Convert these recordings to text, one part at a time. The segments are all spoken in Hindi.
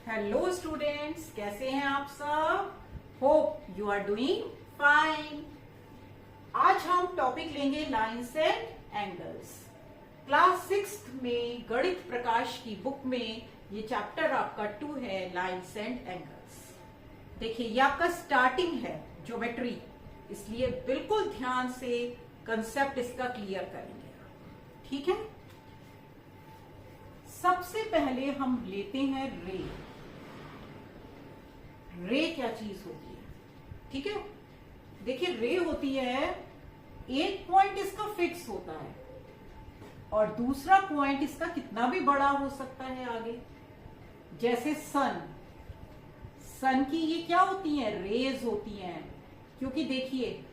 हेलो स्टूडेंट्स, कैसे हैं आप सब? Hope you are doing fine. आज हम टॉपिक लेंगे लाइन्स एंड एंगल्स। क्लास 6 में गणित प्रकाश की बुक में ये चैप्टर आपका 2 है, लाइन्स एंड एंगल्स। देखिए, ये आपका स्टार्टिंग है ज्योमेट्री, इसलिए बिल्कुल ध्यान से कंसेप्ट इसका क्लियर करेंगे, ठीक है। सबसे पहले हम लेते हैं रे। रे क्या चीज होती है, ठीक है। देखिए, रे होती है, एक पॉइंट इसका फिक्स होता है और दूसरा पॉइंट इसका कितना भी बड़ा हो सकता है आगे। जैसे सन की ये क्या होती है, रेज होती हैं, क्योंकि देखिए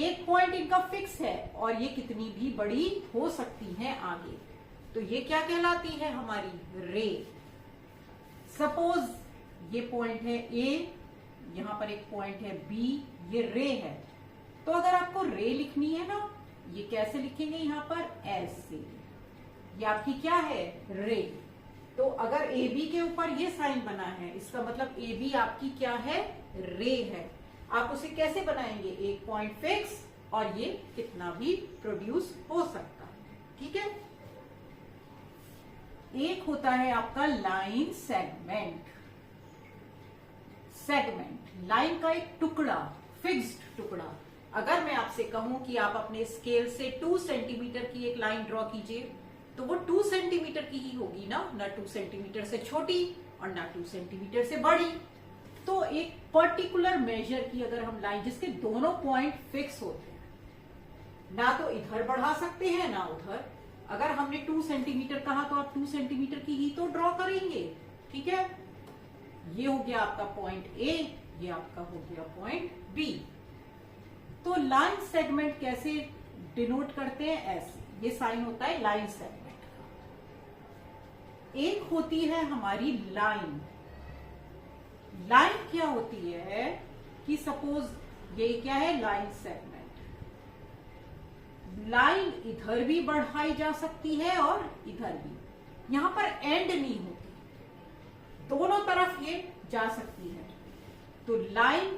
एक पॉइंट इनका फिक्स है और ये कितनी भी बड़ी हो सकती है आगे, तो ये क्या कहलाती है, हमारी रे। सपोज ये पॉइंट है ए, यहां पर एक पॉइंट है बी, ये रे है। तो अगर आपको रे लिखनी है ना, ये कैसे लिखेंगे, यहां पर ऐसे, ये आपकी क्या है, रे। तो अगर ए बी के ऊपर ये साइन बना है, इसका मतलब ए बी आपकी क्या है, रे है। आप उसे कैसे बनाएंगे, एक पॉइंट फिक्स और ये कितना भी प्रोड्यूस हो सकता है, ठीक है। एक होता है आपका लाइन सेगमेंट। लाइन का एक टुकड़ा, फिक्स्ड टुकड़ा। अगर मैं आपसे कहूं कि आप अपने स्केल से 2 सेंटीमीटर की एक लाइन ड्रॉ कीजिए, तो वो 2 सेंटीमीटर की ही होगी ना 2 सेंटीमीटर से छोटी और ना 2 सेंटीमीटर से बड़ी। तो एक पर्टिकुलर मेजर की अगर हम लाइन, जिसके दोनों पॉइंट फिक्स होते हैं, ना तो इधर बढ़ा सकते हैं ना उधर। अगर हमने 2 सेंटीमीटर कहा तो आप 2 सेंटीमीटर की ही तो ड्रॉ करेंगे, ठीक है। ये हो गया आपका पॉइंट ए, ये आपका हो गया पॉइंट बी। तो लाइन सेगमेंट कैसे डिनोट करते हैं, ऐसे, ये साइन होता है लाइन सेगमेंट का। एक होती है हमारी लाइन। लाइन क्या होती है कि सपोज ये क्या है, लाइन सेगमेंट। लाइन इधर भी बढ़ाई जा सकती है और इधर भी, यहां पर एंड नहीं होती, दोनों तरफ ये जा सकती है। तो लाइन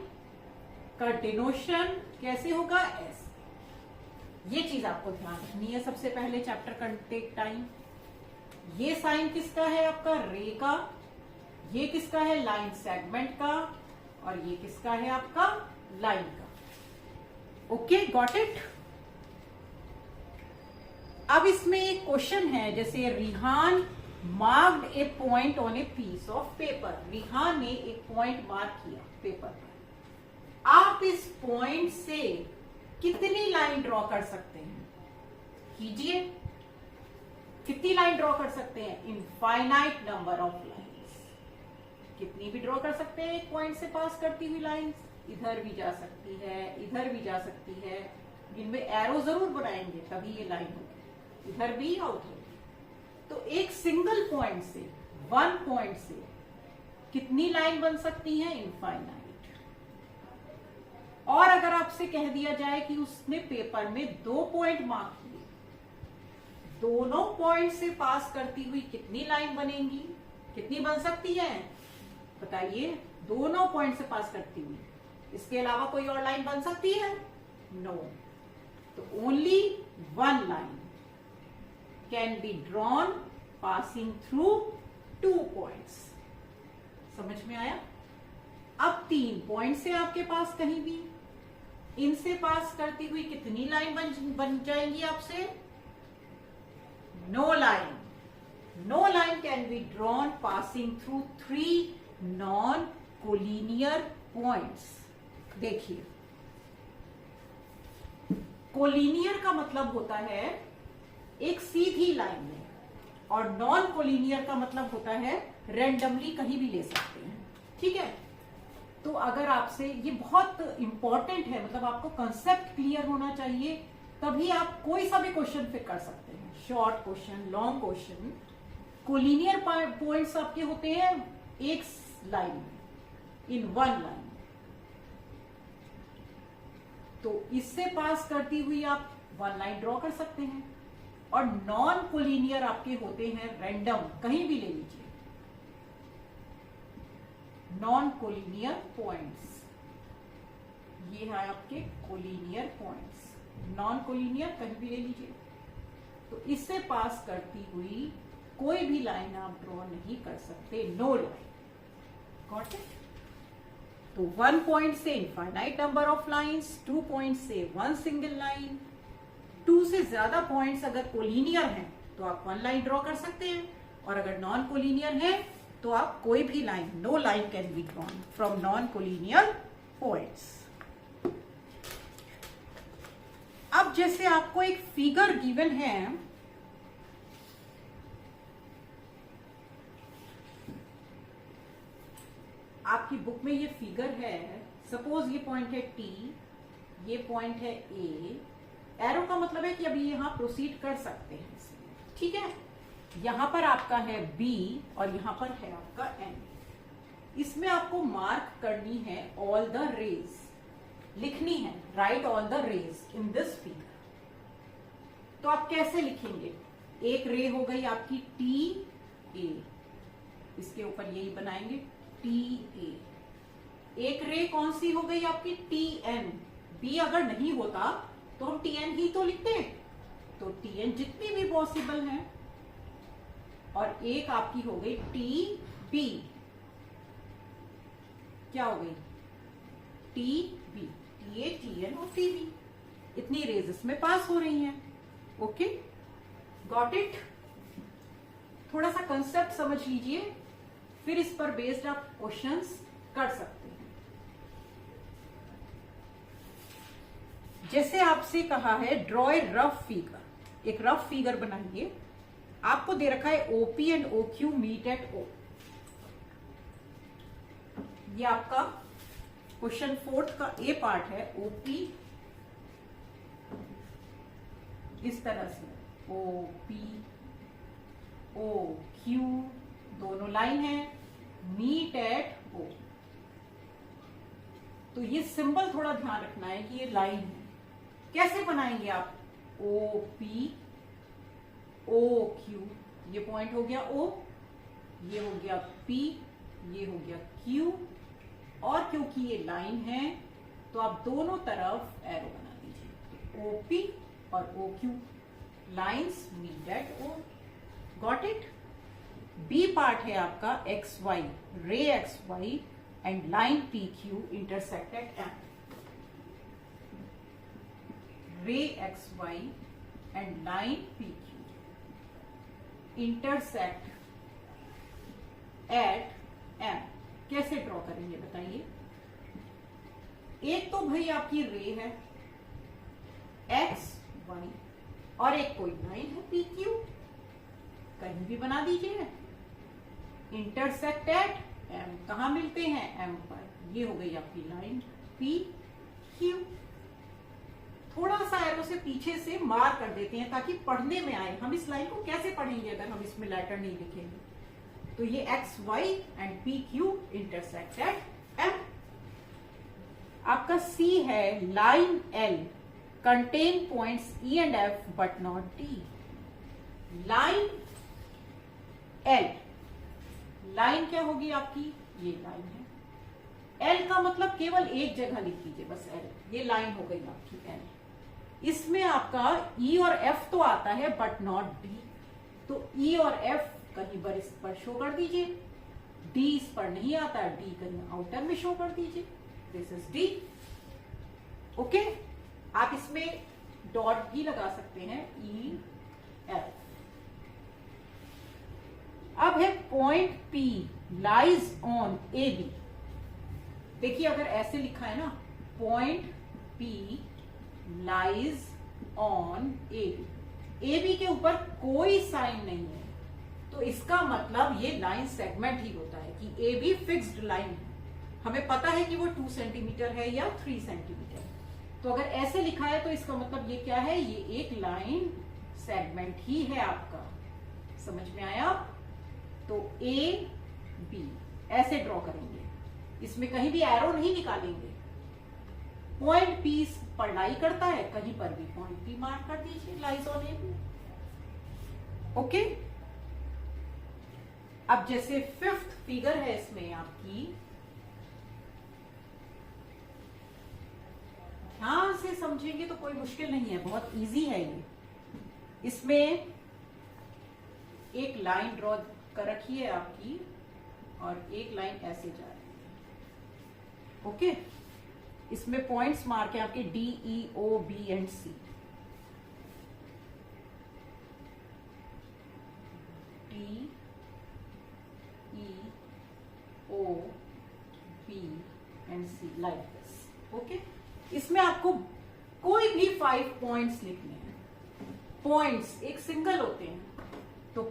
का डिनोशन कैसे होगा, ऐसे। ये चीज आपको ध्यान रखनी है सबसे पहले चैप्टर करते टाइम। ये साइन किसका है, आपका रे का। ये किसका है, लाइन सेगमेंट का। और ये किसका है, आपका लाइन का। Okay, got it. अब इसमें एक क्वेश्चन है, जैसे Rihan marked a point on a piece of paper. Rihan ने एक पॉइंट मार्क किया पेपर पर। आप इस पॉइंट से कितनी लाइन ड्रॉ कर सकते हैं, कीजिए। कितनी लाइन ड्रॉ कर सकते हैं, इनफाइनाइट नंबर ऑफ लाइंस। कितनी भी ड्रॉ कर सकते हैं एक पॉइंट से पास करती हुई लाइंस। इधर भी जा सकती है, इधर भी जा सकती है। इनमें एरो जरूर बनाएंगे तभी ये लाइन होगी, इधर भी और उधर भी। तो एक सिंगल पॉइंट से, वन पॉइंट से कितनी लाइन बन सकती है, इनफाइनाइट। और अगर आपसे कह दिया जाए कि उसने पेपर में 2 पॉइंट मार्क किए, दोनों पॉइंट से पास करती हुई कितनी लाइन बनेंगी, कितनी बन सकती है, बताइए। दोनों पॉइंट से पास करती हुई, इसके अलावा कोई और लाइन बन सकती है, नो। तो only one line can be drawn passing through 2 points। समझ में आया। अब 3 पॉइंट से आपके पास कहीं भी, इनसे पास करती हुई कितनी लाइन बन जाएंगी आपसे, no line. No line can be drawn passing through 3 non collinear points. देखिए, कोलिनियर का मतलब होता है एक सीधी लाइन में, और नॉन कोलिनियर का मतलब होता है रेंडमली कहीं भी ले सकते हैं, ठीक है। तो अगर आपसे, ये बहुत इंपॉर्टेंट है, मतलब आपको कंसेप्ट क्लियर होना चाहिए, तभी आप कोई सा भी क्वेश्चन फिर कर सकते हैं, short question, long question. Collinear points आपके होते हैं एक लाइन में, इन वन लाइन। तो इससे पास करती हुई आप वन लाइन ड्रॉ कर सकते हैं। और नॉन कोलिनियर आपके होते हैं रैंडम, कहीं भी ले लीजिए, नॉन कोलिनियर पॉइंट्स, ये है आपके कोलिनियर पॉइंट्स। नॉन कोलिनियर कहीं भी ले लीजिए। तो इससे पास करती हुई कोई भी लाइन आप ड्रॉ नहीं कर सकते, नो लाइन। Got it? तो 1 पॉइंट से infinite number of lines, 2 point से 1 सिंगल लाइन, 2 से ज्यादा पॉइंट्स अगर कोलिनियर हैं तो आप 1 लाइन ड्रॉ कर सकते हैं, और अगर नॉन कोलिनियर है तो आप कोई भी line, no line can be drawn from non collinear points. अब जैसे आपको एक फिगर गिवन है, आपकी बुक में ये फिगर है, सपोज ये पॉइंट है T, ये पॉइंट है A, एरो का मतलब है कि अभी यहां प्रोसीड कर सकते हैं, ठीक है। यहां पर आपका है B और यहां पर है आपका N। इसमें आपको मार्क करनी है ऑल द रेज, लिखनी है, write all the rays in this figure. तो आप कैसे लिखेंगे? एक रे हो गई आपकी TA, इसके ऊपर यही बनाएंगे TA। एक रे कौन सी हो गई आपकी TN, B अगर नहीं होता तो हम TN ही तो लिखते, तो TN जितनी भी पॉसिबल है। और एक आपकी हो गई TB, क्या हो गई? TB, TA, TN और TB, इतनी रेज इसमें पास हो रही हैं। Okay, got it? थोड़ा सा कंसेप्ट समझ लीजिए, फिर इस पर बेस्ड आप क्वेश्चंस कर सकते हैं। जैसे आपसे कहा है ड्रॉ ए रफ फिगर, एक रफ फिगर बनाइए। आपको दे रखा है OP and OQ meet at O। ये आपका क्वेश्चन 4 का A पार्ट है। OP इस तरह से, OP OQ दोनों लाइन है, मीट एट O। तो ये सिंबल थोड़ा ध्यान रखना है कि ये लाइन है। कैसे बनाएंगे आप? OP OQ, ये पॉइंट हो गया O, ये हो गया P, ये हो गया Q, और क्योंकि ये लाइन है तो आप दोनों तरफ एरो बना दीजिए। OP और OQ lines meet at O। Got it? B part है आपका XY, ray XY and line PQ intersect at M। Ray XY and line PQ intersect at M। कैसे ड्रॉ करेंगे बताइए? एक तो भाई आपकी रे है XY और एक कोई लाइन है PQ, कहीं भी बना दीजिए। इंटरसेक्ट एट M, कहां मिलते हैं? M पर। ये हो गई आपकी लाइन PQ। थोड़ा सा एरो से पीछे से मार कर देते हैं ताकि पढ़ने में आए। हम इस लाइन को कैसे पढ़ेंगे अगर हम इसमें लेटर नहीं लिखेंगे? तो ये XY and PQ intersect at M। आपका C है line L contain points E and F but not D। Line L, line क्या होगी आपकी? ये लाइन है। L का मतलब केवल एक जगह लिख लीजिए बस, L, ये लाइन हो गई आपकी L। इसमें आपका E और F तो आता है बट नॉट D, तो E और F कहीं पर इस पर शो कर दीजिए, D इस पर नहीं आता, D कहीं आउटर में शो कर दीजिए। This is D। ओके, आप इसमें डॉट भी लगा सकते हैं, E F। अब है point P lies on AB। देखिए अगर ऐसे लिखा है ना, point P lies on AB, AB के ऊपर कोई साइन नहीं है, तो इसका मतलब ये लाइन सेगमेंट ही होता है कि AB फिक्स्ड लाइन है। हमें पता है कि वो 2 सेंटीमीटर है या 3 सेंटीमीटर। तो अगर ऐसे लिखा है तो इसका मतलब ये क्या है? ये एक लाइन सेगमेंट ही है आपका। समझ में आया? तो AB ऐसे ड्रॉ करेंगे, इसमें कहीं भी एरो नहीं निकालेंगे। पॉइंट P पर लाई करता है, कहीं पर भी पॉइंट P मार्क कर दीजिए, लाइज ऑन AB। ओके, अब जैसे 5th फिगर है इसमें आपकी से समझेंगे तो कोई मुश्किल नहीं है, बहुत इजी है ये। इसमें एक लाइन ड्रॉ कर रखी है आपकी और एक लाइन ऐसे जा रही है, ओके। इसमें पॉइंट्स मार्क है आपके D, E, O, B and C. D, E, O, B and C, like this, okay. इसमें आपको कोई भी 5 पॉइंट्स लिखने हैं। पॉइंट्स एक सिंगल होते हैं, तो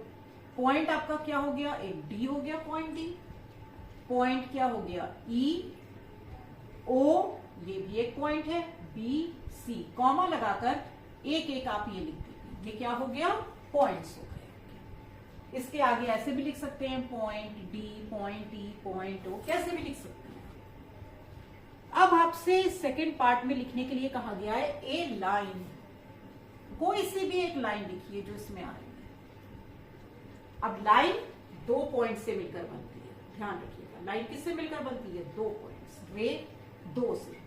पॉइंट आपका क्या हो गया, एक डी हो गया, पॉइंट डी। पॉइंट क्या हो गया, ई, ओ, ये भी एक पॉइंट है, बी, सी, कॉमा लगाकर एक एक आप ये लिख दीजिए, ये क्या हो गया, पॉइंट्स हो गए। इसके आगे ऐसे भी लिख सकते हैं, point D, point E, point O, कैसे भी लिख सकते हैं। अब आपसे सेकंड पार्ट में लिखने के लिए कहा गया है ए लाइन, कोई सी भी एक लाइन लिखिए जो इसमें आ रही है। अब लाइन 2 पॉइंट से मिलकर बनती है, ध्यान रखिएगा। लाइन किससे मिलकर बनती है, 2 पॉइंट्स, रे 2 से।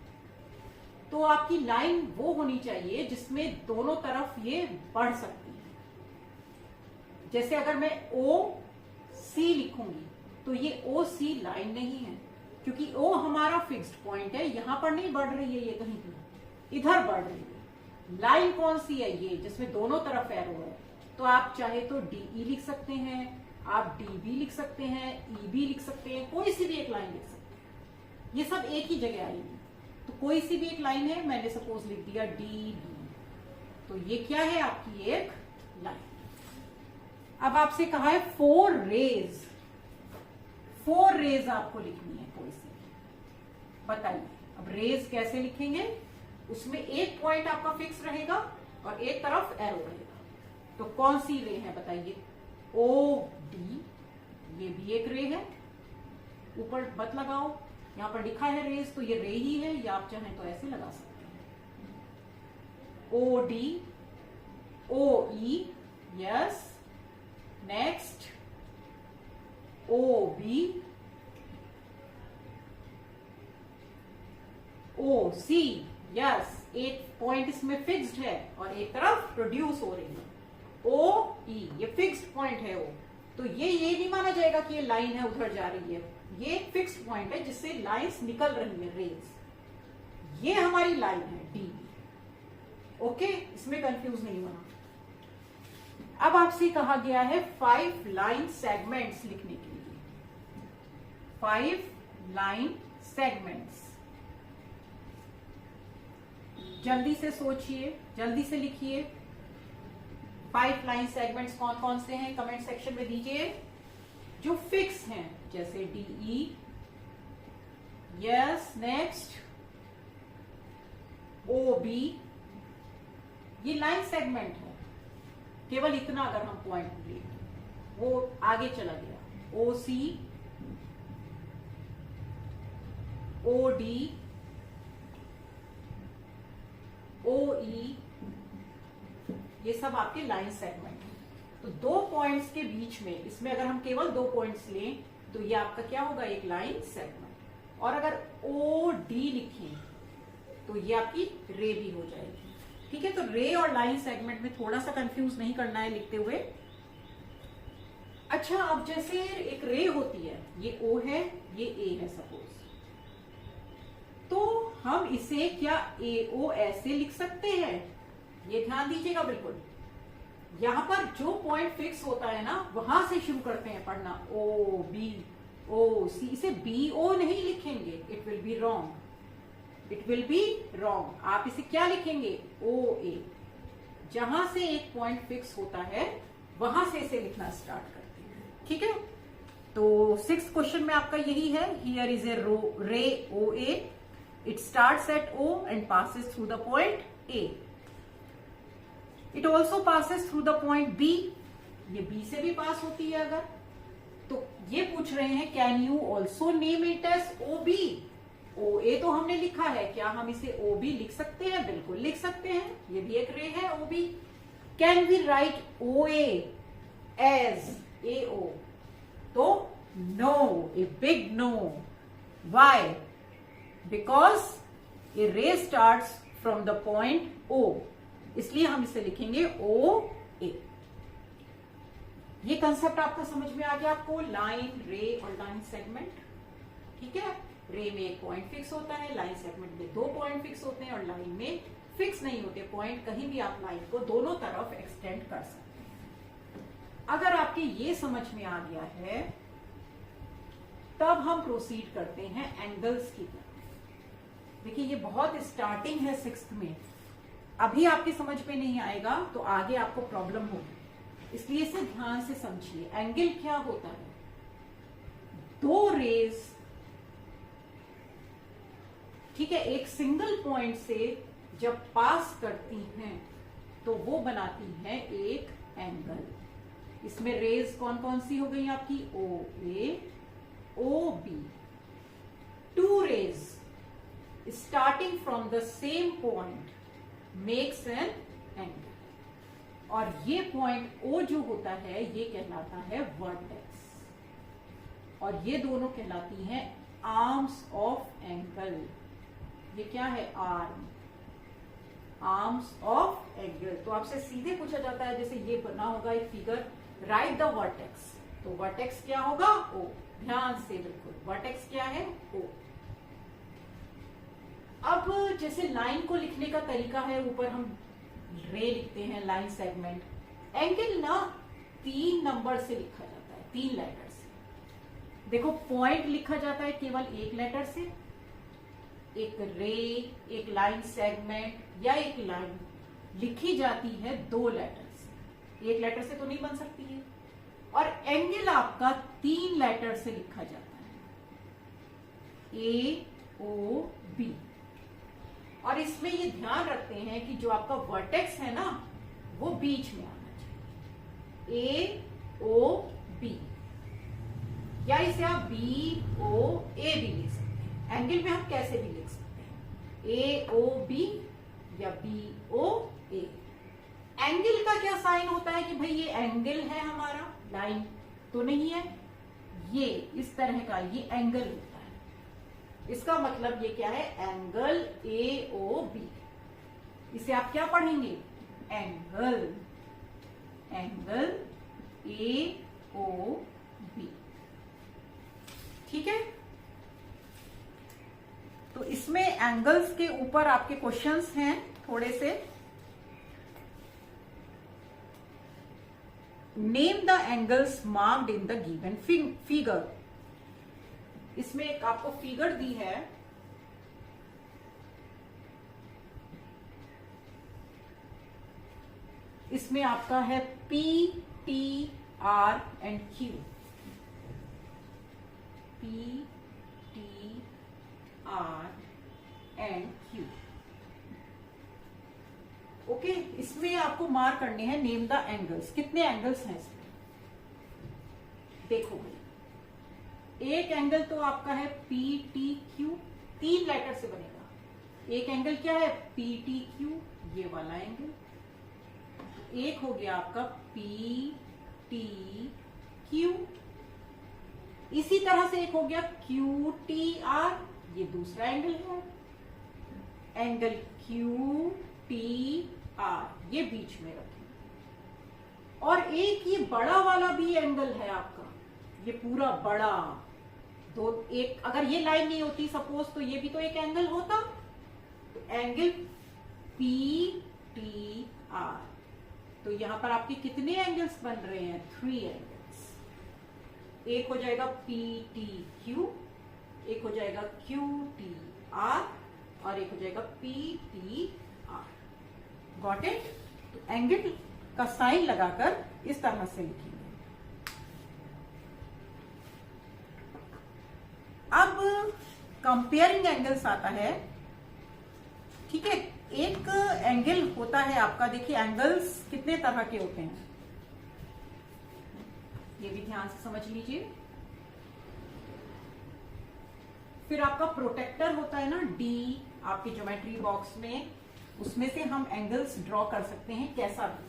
तो आपकी लाइन वो होनी चाहिए जिसमें दोनों तरफ ये बढ़ सकती है। जैसे अगर मैं ओ सी लिखूंगी तो ये ओ सी लाइन नहीं है, क्योंकि ओ हमारा फिक्स्ड पॉइंट है, यहां पर नहीं बढ़ रही है, ये कहीं भी इधर बढ़ रही है। लाइन कौन सी है, ये जिसमें दोनों तरफ एरो है। तो आप चाहे तो डीई लिख सकते हैं, आप डी बी लिख सकते हैं, ई बी लिख सकते हैं, कोई सी भी एक लाइन लिख सकते हैं। ये सब एक ही जगह आएगी। तो कोई सी भी एक लाइन है, मैंने सपोज लिख दिया डी बी, तो ये क्या है, आपकी एक लाइन। अब आपसे कहा है 4 रेज, 4 रेज आपको लिखनी है कोई सी, बताइए। अब रेज कैसे लिखेंगे, उसमें एक पॉइंट आपका फिक्स रहेगा और एक तरफ एरो रहेगा। तो कौन सी रे है बताइए, ओ डी, ये भी एक रे है, ऊपर मत लगाओ, यहां पर लिखा है रेज तो ये रे ही है, या आप चाहें तो ऐसे लगा सकते हैं। ओ डी, ओ ई, यस, नेक्स्ट ओ बी, ओ सी, यस, एक पॉइंट इसमें फिक्स्ड है और एक तरफ प्रोड्यूस हो रही है। ओ ई, ये फिक्स्ड पॉइंट है वो, तो ये नहीं माना जाएगा कि ये लाइन है उधर जा रही है, ये एक फिक्स्ड पॉइंट है जिससे लाइंस निकल रही है, रेज। ये हमारी लाइन है डी, ओके, इसमें कंफ्यूज नहीं होना। अब आपसे कहा गया है 5 लाइन सेगमेंट्स लिखने के लिए, 5 लाइन सेगमेंट्स। जल्दी से सोचिए, जल्दी से लिखिए, 5 लाइन सेगमेंट्स कौन कौन से हैं, कमेंट सेक्शन में दीजिए। जो फिक्स हैं, जैसे DE, yes, next O B, ये लाइन सेगमेंट है। केवल इतना अगर हम पॉइंट ले, वो आगे चला गया। ओ सी, ओ डी, ओ ई, ये सब आपके लाइन सेगमेंट है। तो 2 पॉइंट्स के बीच में, इसमें अगर हम केवल 2 पॉइंट्स लें तो ये आपका क्या होगा, एक लाइन सेगमेंट। और अगर ओ डी लिखें तो ये आपकी रे भी हो जाएगी, ठीक है। तो रे और लाइन सेगमेंट में थोड़ा सा कंफ्यूज नहीं करना है लिखते हुए। अच्छा, अब जैसे एक रे होती है, ये ओ है, ये ए है सपोज, तो हम इसे क्या ए ओ ऐसे लिख सकते हैं, ये ध्यान दीजिएगा बिल्कुल। यहां पर जो पॉइंट फिक्स होता है ना, वहां से शुरू करते हैं पढ़ना, ओ बी, ओ सी, इसे बी ओ नहीं लिखेंगे, it will be wrong, it will be wrong. आप इसे क्या लिखेंगे, ओ ए। जहां से एक पॉइंट फिक्स होता है वहां से इसे लिखना स्टार्ट करते हैं, ठीक है। तो 6th क्वेश्चन में आपका यही है, here is a ray O A, it starts at O and passes through the point A, it also passes through the point B, ये बी से भी पास होती है अगर, तो ये पूछ रहे हैं can you also name it as O B. O A तो हमने लिखा है, क्या हम इसे ओ बी लिख सकते हैं, बिल्कुल लिख सकते हैं, ये भी एक रे है O B. Can we write O A as A O, तो no, a big no. Why, because a ray starts from the point O, इसलिए हम इसे लिखेंगे OA। ये कंसेप्ट आपका समझ में आ गया आपको, लाइन, रे और लाइन सेगमेंट। ठीक है, रे में एक पॉइंट फिक्स होता है, लाइन सेगमेंट में 2 पॉइंट फिक्स होते हैं, और लाइन में फिक्स नहीं होते पॉइंट, कहीं भी आप लाइन को दोनों तरफ एक्सटेंड कर सकते हैं। अगर आपके ये समझ में आ गया है, तब हम प्रोसीड करते हैं एंगल्स की तरफ। देखिए ये बहुत स्टार्टिंग है 6th में, अभी आपकी समझ में नहीं आएगा तो आगे आपको प्रॉब्लम होगी, इसलिए इसे ध्यान से समझिए। एंगल क्या होता है? 2 रेज, ठीक है, एक सिंगल पॉइंट से जब पास करती हैं तो वो बनाती हैं एक एंगल। इसमें रेज कौन कौन सी हो गई आपकी? OA, OB। 2 rays starting from the same point makes an angle, और ये पॉइंट O जो होता है ये कहलाता है वर्टेक्स, और ये दोनों कहलाती हैं आर्म्स ऑफ एंगल। ये क्या है? Arms of angle. तो आपसे सीधे पूछा जाता है, जैसे ये बना होगा एक फिगर, राइट द वर्टेक्स, तो वर्टेक्स क्या होगा? O। ध्यान से, बिल्कुल, वर्टेक्स क्या है? O। अब जैसे लाइन को लिखने का तरीका है, ऊपर हम रे लिखते हैं, लाइन सेगमेंट। एंगल ना 3 नंबर से लिखा जाता है, 3 लेटर से। देखो पॉइंट लिखा जाता है केवल 1 लेटर से, एक रे, एक लाइन सेगमेंट या एक लाइन लिखी जाती है 2 लेटर से, 1 लेटर से तो नहीं बन सकती है। और एंगल आपका 3 लेटर से लिखा जाता है, AOB। और इसमें ये ध्यान रखते हैं कि जो आपका वर्टेक्स है ना वो बीच में आना चाहिए, AOB, या इसे आप BOA भी लिख सकते हैं। एंगल में हम कैसे भी लिख सकते हैं, AOB या BOA। एंगल का क्या साइन होता है कि भाई ये एंगल है हमारा, लाइन तो नहीं है, ये इस तरह का ये एंगल होता है। इसका मतलब ये क्या है? Angle AOB। इसे आप क्या पढ़ेंगे? Angle, angle AOB। ठीक है, तो इसमें एंगल्स के ऊपर आपके क्वेश्चंस हैं थोड़े से। Name the angles marked in the given figure. इसमें एक आपको फिगर दी है, इसमें आपका है P, T, R and Q। P, T, R and Q। Okay, इसमें आपको मार्क करने हैं नेम द एंगल्स। कितने एंगल्स हैं इसमें? देखो भाई, एक एंगल तो आपका है PTQ, 3 लेटर से बनेगा। एक एंगल क्या है? PTQ, ये वाला एंगल। एक हो गया आपका PTQ, इसी तरह से एक हो गया QTR, ये दूसरा एंगल है। एंगल QTR ये बीच में रखें, और एक ये बड़ा वाला भी एंगल है आपका, ये पूरा बड़ा दो। एक अगर ये लाइन नहीं होती सपोज, तो ये भी तो एक एंगल होता। तो एंगल PTR, तो यहां पर आपके कितने एंगल्स बन रहे हैं? 3 एंगल्स। एक हो जाएगा PTQ, एक हो जाएगा QTR, और एक हो जाएगा PTR। Got it? तो एंगल का साइन लगाकर इस तरह से लिखेंगे। अब कंपेयरिंग एंगल्स आता है। ठीक है, एक एंगल होता है आपका, देखिए एंगल्स कितने तरह के होते हैं ये भी ध्यान से समझ लीजिए। फिर आपका प्रोटेक्टर होता है ना, D आपके ज्योमेट्री बॉक्स में, उसमें से हम एंगल्स ड्रॉ कर सकते हैं कैसा भी।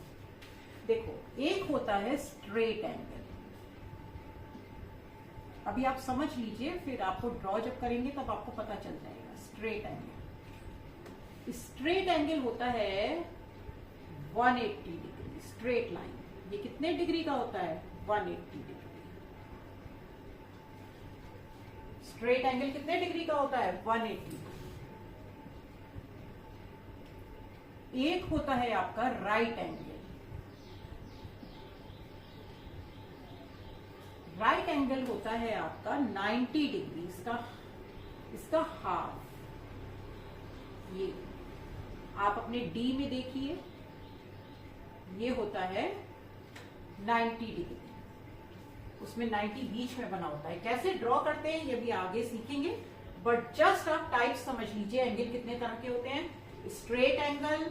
देखो, एक होता है स्ट्रेट एंगल। अभी आप समझ लीजिए, फिर आपको ड्रॉ जब करेंगे तब आपको पता चल जाएगा। स्ट्रेट एंगल, स्ट्रेट एंगल होता है 180 डिग्री, स्ट्रेट लाइन। ये कितने डिग्री का होता है? 180 डिग्री। स्ट्रेट एंगल कितने डिग्री का होता है? 180। एक होता है आपका राइट एंगल। राइट एंगल होता है आपका 90 डिग्री, इसका हाफ। ये आप अपने डी में देखिए, ये होता है 90 डिग्री, उसमें 90 बीच में बना होता है। कैसे ड्रॉ करते हैं ये भी आगे सीखेंगे, बट जस्ट आप टाइप समझ लीजिए। एंगल कितने तरह के होते हैं? स्ट्रेट एंगल,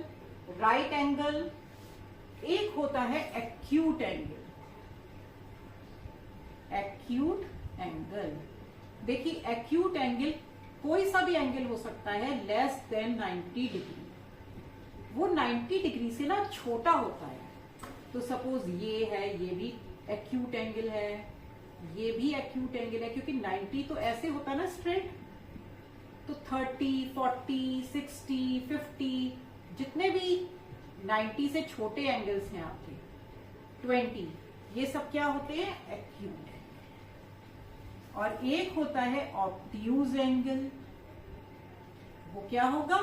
राइट एंगल, एक होता है एक्यूट एंगल। एक्यूट एंगल, देखिए एक्यूट एंगल कोई सा भी एंगल हो सकता है लेस देन 90 डिग्री। वो 90 डिग्री से ना छोटा होता है। तो सपोज ये है, ये भी एक्यूट एंगल है, ये भी एक्यूट एंगल है, क्योंकि 90 तो ऐसे होता है ना स्ट्रेट। तो 30, 40, 60, 50 जितने भी 90 से छोटे एंगल्स हैं आपके, 20, ये सब क्या होते हैं? Acute angle. और एक होता है ऑब्ट्यूज एंगल, वो क्या होगा?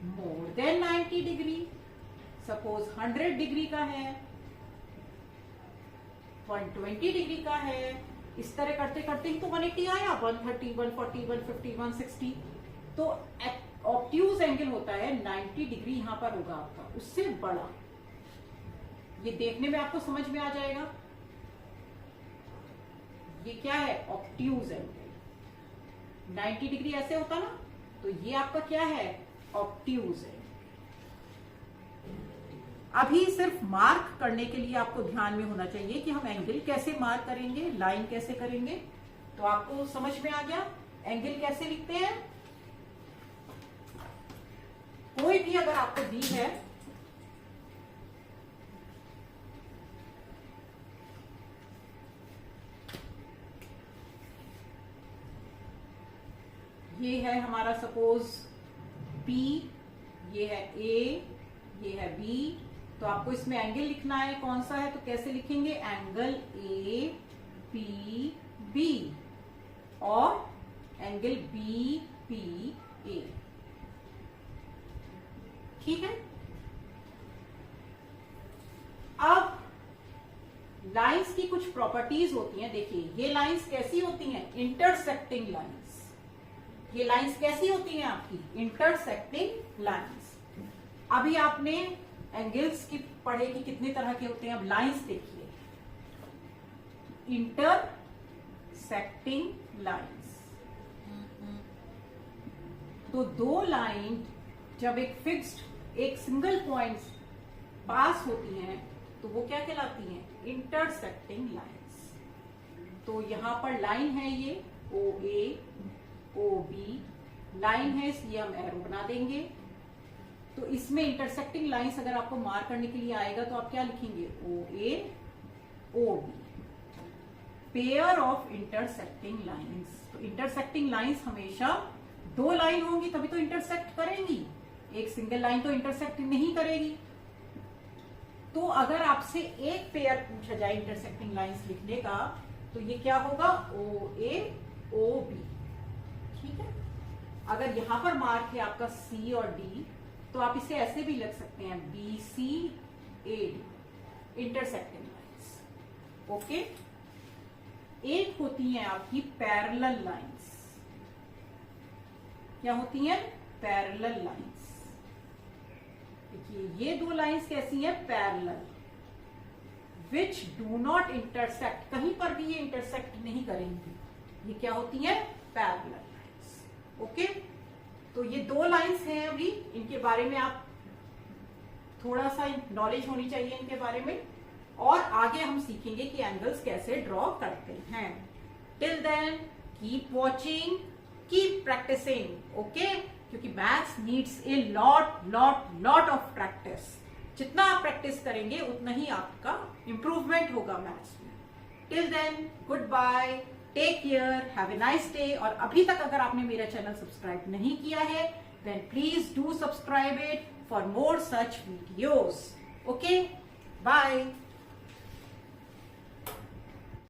More than 90 degree. Suppose 100 degree का है, 120 डिग्री का है, इस तरह करते करते ही तो 180 आया, 130, 140, 150, 160। तो ऑब्ट्यूज एंगल होता है 90 डिग्री, यहां पर होगा आपका, उससे बड़ा। ये देखने में आपको समझ में आ जाएगा। ये क्या है? Obtuse angle. 90 डिग्री ऐसे होता ना, तो ये आपका क्या है? Obtuse angle. अभी सिर्फ मार्क करने के लिए आपको ध्यान में होना चाहिए कि हम एंगल कैसे मार्क करेंगे, लाइन कैसे करेंगे। तो आपको समझ में आ गया एंगल कैसे लिखते हैं। कोई भी अगर आपको दी है, ये है हमारा सपोज P, ये है A, ये है B, तो आपको इसमें एंगल लिखना है, कौन सा है तो कैसे लिखेंगे? एंगल APB और एंगल BPA। ठीक है। अब लाइंस की कुछ प्रॉपर्टीज होती हैं। देखिए ये लाइंस कैसी होती हैं? Intersecting lines. ये लाइंस कैसी होती हैं आपकी? Intersecting lines. अभी आपने एंगल्स की पढ़े कि कितने तरह के होते हैं। अब लाइंस देखिए, इंटरसेक्टिंग लाइंस। तो दो लाइन जब एक फिक्स्ड, एक सिंगल पॉइंट पास होती हैं तो वो क्या कहलाती हैं? Intersecting lines. तो यहां पर लाइन है ये OA, OB लाइन है, इसलिए हम एरो बना देंगे। तो इसमें इंटरसेक्टिंग लाइंस अगर आपको मार्क करने के लिए आएगा तो आप क्या लिखेंगे? OA, OB, pair of intersecting lines. तो इंटरसेक्टिंग लाइंस हमेशा दो लाइन होंगी तभी तो इंटरसेक्ट करेंगी, एक सिंगल लाइन तो इंटरसेक्ट नहीं करेगी। तो अगर आपसे एक पेयर पूछा जाए इंटरसेक्टिंग लाइंस लिखने का तो ये क्या होगा? OA, OB। ठीक है। अगर यहां पर मार्क है आपका C और D तो आप इसे ऐसे भी लिख सकते हैं BC, AD, intersecting lines. Okay. एक होती हैं आपकी पैरेलल लाइंस। क्या होती हैं? Parallel lines. देखिए ये दो लाइंस कैसी हैं? Parallel, which do not intersect, कहीं पर भी ये इंटरसेक्ट नहीं करेंगी। ये क्या होती हैं? Parallel lines. ओके। तो ये दो लाइंस हैं, अभी इनके बारे में आप थोड़ा सा नॉलेज होनी चाहिए इनके बारे में, और आगे हम सीखेंगे कि एंगल्स कैसे ड्रॉ करते हैं। Till then keep watching, keep practising. Okay, क्योंकि maths needs a lot of practice. जितना आप प्रैक्टिस करेंगे उतना ही आपका इंप्रूवमेंट होगा मैथ्स में। Till then goodbye, take care, have a nice day. और अभी तक अगर आपने मेरा चैनल सब्सक्राइब नहीं किया है then please do subscribe it for more such videos. Okay, bye.